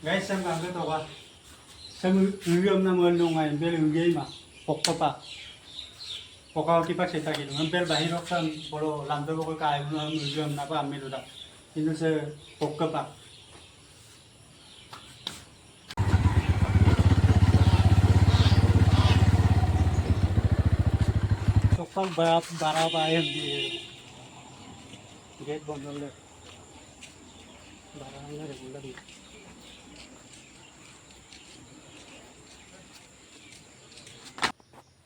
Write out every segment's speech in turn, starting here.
Guys, sang kang cái tàu à? Sang uyum na mul nung ngayon, bel uyay ma, pokpa pa. Pokaw kipak sa takin, ang bel bahirok sa bolo lando ko kaya mo ang uyum na pa amilo da. Ito sa pokpa pa. Sokal bara pa yan di gate bond ulit. Bara na regular di.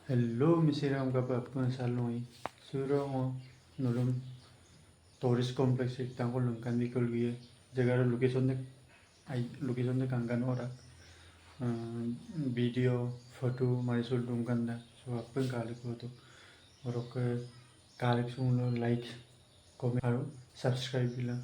Hello, Misiram kapag salungi. Suro mo nulum tourist complex iktan ko lungkan di kulgiye. Jagar location de kangan ora. Video, photo marisul lungkan da. So apeng kalik ko to. Orok kalik sumulo like, comment aro subscribe bilang.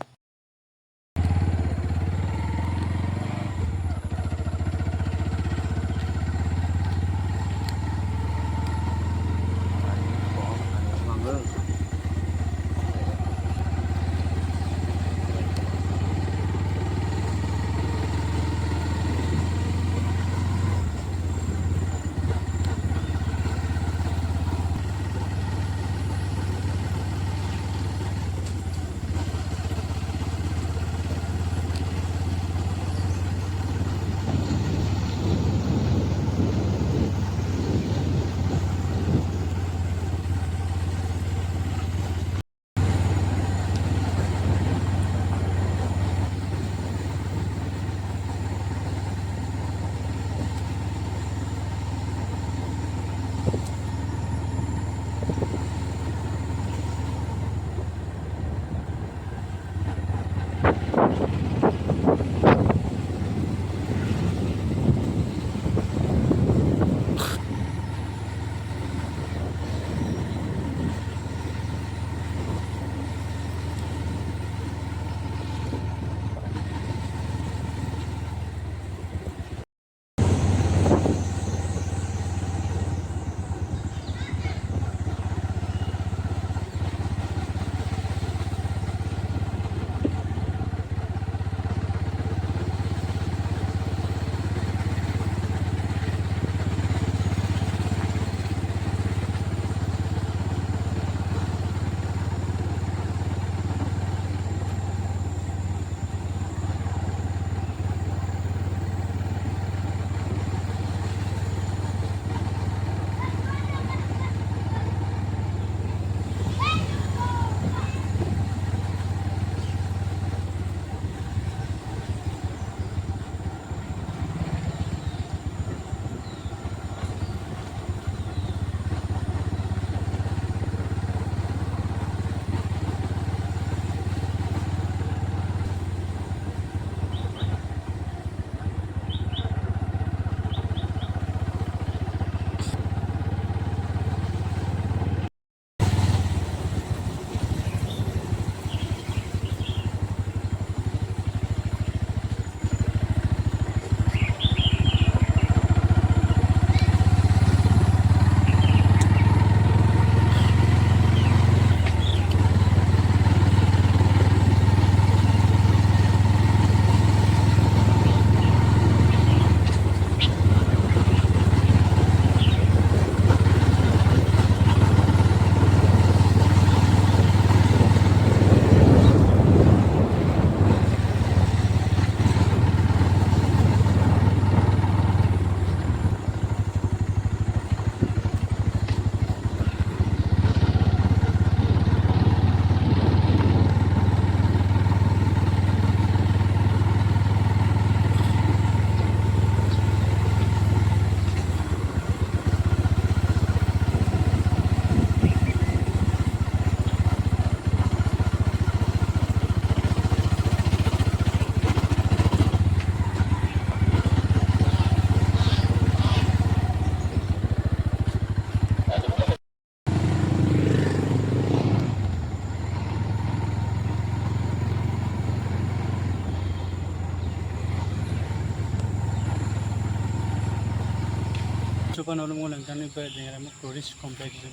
Coba nolong ulang kan iba dengan tourist complex itu.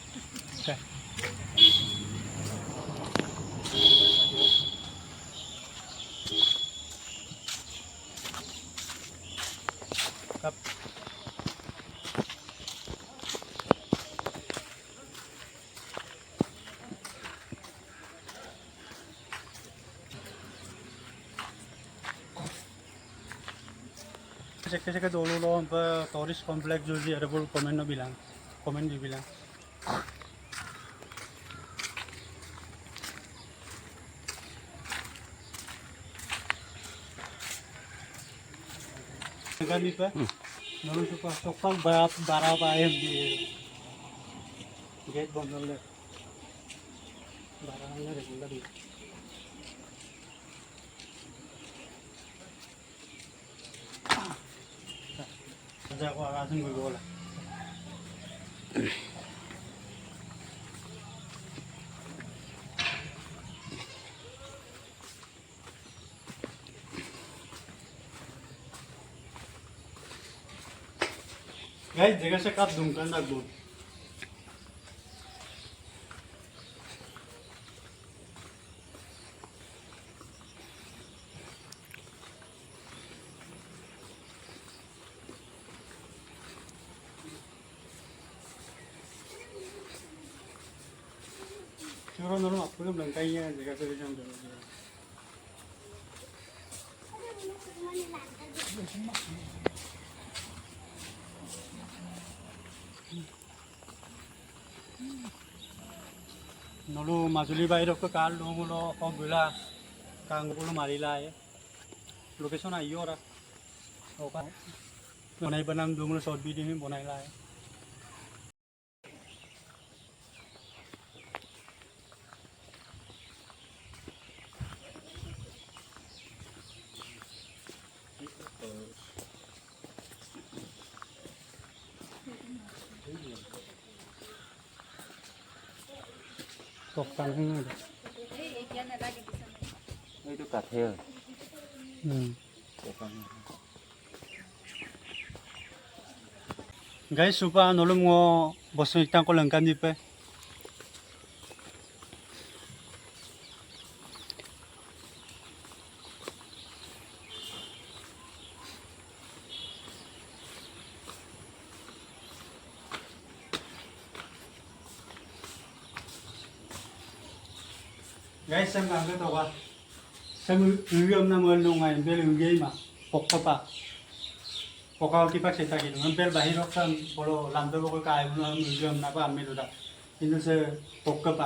Okay. ครับ Kasi dulu tourist kompleks juga ada pun komen bilang, komen dibilang. Ganit pa, namun suka sokal bara pa ayam di gate bondol le, bara le regular di. Aja ko arasin ko bola. Guys, जगह से कब दूंगा ना दूँ. Cuma nolong apa yang belum kaya जगह से bisa ambil. Nolu Majuli বাহিৰত কাল নগুলো অগলা কাংগুলো মাৰিলাই লোকেশন আইও রা ওকা বনাই বানাম দুগুলো শর্ট ভিডিও বনাই লাই Tokang ini ada. Itu kathel. Guys, supaya nolong mo bosan itang ko lang kan di pe. Guys, saya nggak tahu apa. Saya uyam nama lungai, bel uyai mah, pokok pokok kita cerita gitu. Bel bahir kan, kalau lantai pokok kaya pun uyam nama ambil udah. Ini saya pokok